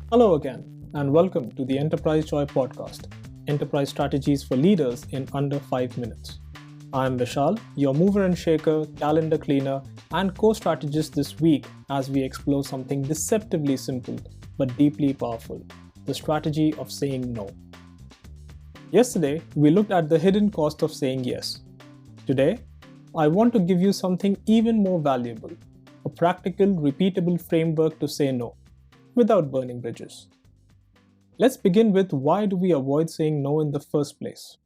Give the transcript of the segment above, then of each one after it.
Hello again, and welcome to the Enterprise Joy podcast, Enterprise Strategies for Leaders in Under 5 Minutes. I'm Vishal, your mover and shaker, calendar cleaner, and co-strategist this week as we explore something deceptively simple but deeply powerful, the strategy of saying no. Yesterday, we looked at the hidden cost of saying yes. Today, I want to give you something even more valuable, a practical, repeatable framework to say no without burning bridges. Let's begin with why do we avoid saying no in the first place?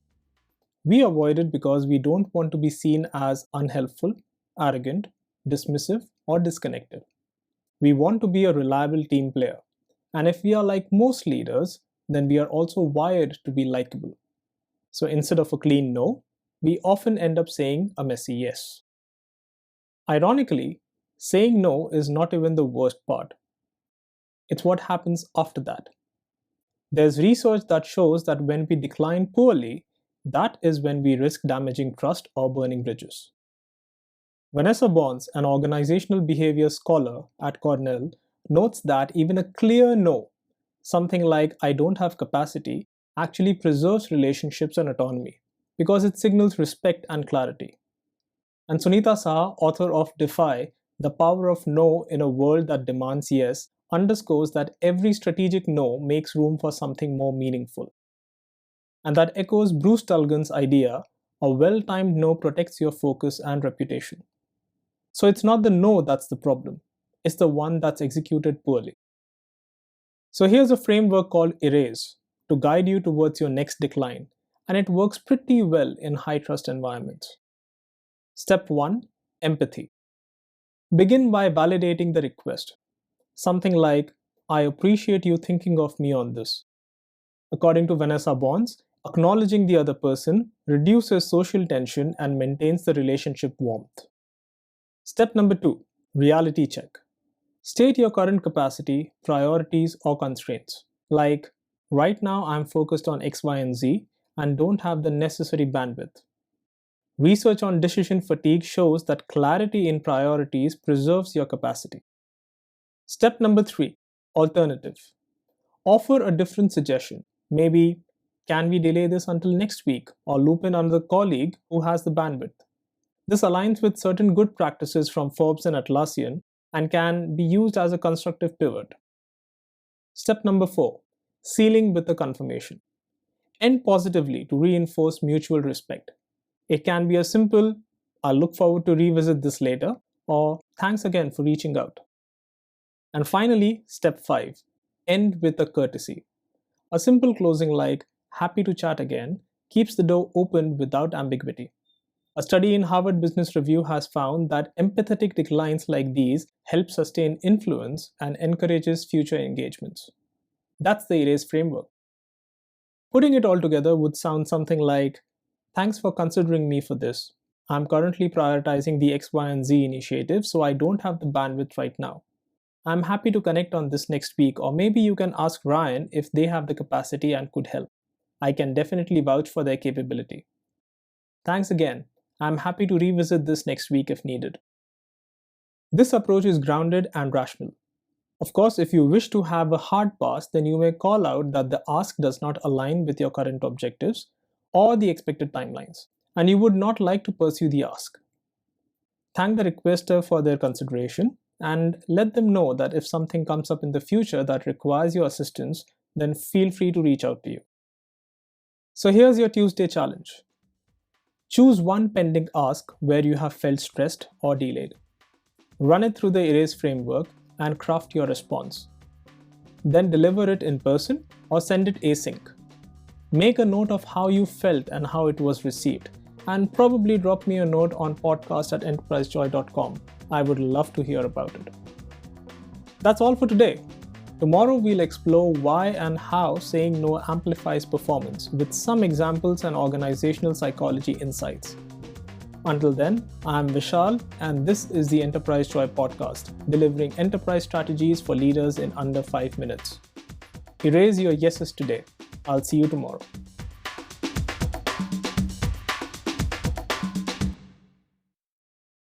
We avoid it because we don't want to be seen as unhelpful, arrogant, dismissive, or disconnected. We want to be a reliable team player. And if we are like most leaders, then we are also wired to be likable. So instead of a clean no, we often end up saying a messy yes. Ironically, saying no is not even the worst part. It's what happens after that. There's research that shows that when we decline poorly, that is when we risk damaging trust or burning bridges. Vanessa Bonds, an organizational behavior scholar at Cornell, notes that even a clear no, something like "I don't have capacity," actually preserves relationships and autonomy because it signals respect and clarity. And Sunita Saha, author of Defy, The Power of No in a World That Demands Yes, underscores that every strategic no makes room for something more meaningful. And that echoes Bruce Tulgan's idea, a well-timed no protects your focus and reputation. So it's not the no that's the problem, it's the one that's executed poorly. So here's a framework called ERASE to guide you towards your next decline, and it works pretty well in high-trust environments. Step 1. Empathy. Begin by validating the request. Something like, "I appreciate you thinking of me on this." According to Vanessa Bonds, acknowledging the other person reduces social tension and maintains the relationship warmth. Step number 2. Reality check. State your current capacity, priorities, or constraints. Like, right now I'm focused on X, Y, and Z and don't have the necessary bandwidth. Research on decision fatigue shows that clarity in priorities preserves your capacity. Step number 3. Alternative. Offer a different suggestion. Maybe, can we delay this until next week, or loop in another colleague who has the bandwidth? This aligns with certain good practices from Forbes and Atlassian and can be used as a constructive pivot. Step number 4. Sealing with a confirmation. End positively to reinforce mutual respect. It can be a simple, "I'll look forward to revisit this later," or "Thanks again for reaching out." And finally, step 5. End with a courtesy. A simple closing like, "Happy to chat again," keeps the door open without ambiguity. A study in Harvard Business Review has found that empathetic declines like these help sustain influence and encourages future engagements. That's the ERASE framework. Putting it all together would sound something like, "Thanks for considering me for this. I'm currently prioritizing the X, Y, and Z initiative, so I don't have the bandwidth right now. I'm happy to connect on this next week, or maybe you can ask Ryan if they have the capacity and could help. I can definitely vouch for their capability. Thanks again. I'm happy to revisit this next week if needed." This approach is grounded and rational. Of course, if you wish to have a hard pass, then you may call out that the ask does not align with your current objectives or the expected timelines, and you would not like to pursue the ask. Thank the requester for their consideration, and let them know that if something comes up in the future that requires your assistance, then feel free to reach out to you. So here's your Tuesday challenge. Choose one pending ask where you have felt stressed or delayed. Run it through the ERASE framework and craft your response. Then deliver it in person or send it async. Make a note of how you felt and how it was received, and probably drop me a note on podcast@enterprisejoy.com. I would love to hear about it. That's all for today. Tomorrow we'll explore why and how saying no amplifies performance with some examples and organizational psychology insights. Until then, I'm Vishal, and this is the Enterprise Joy podcast, delivering enterprise strategies for leaders in under 5 minutes. Erase your yeses today. I'll see you tomorrow.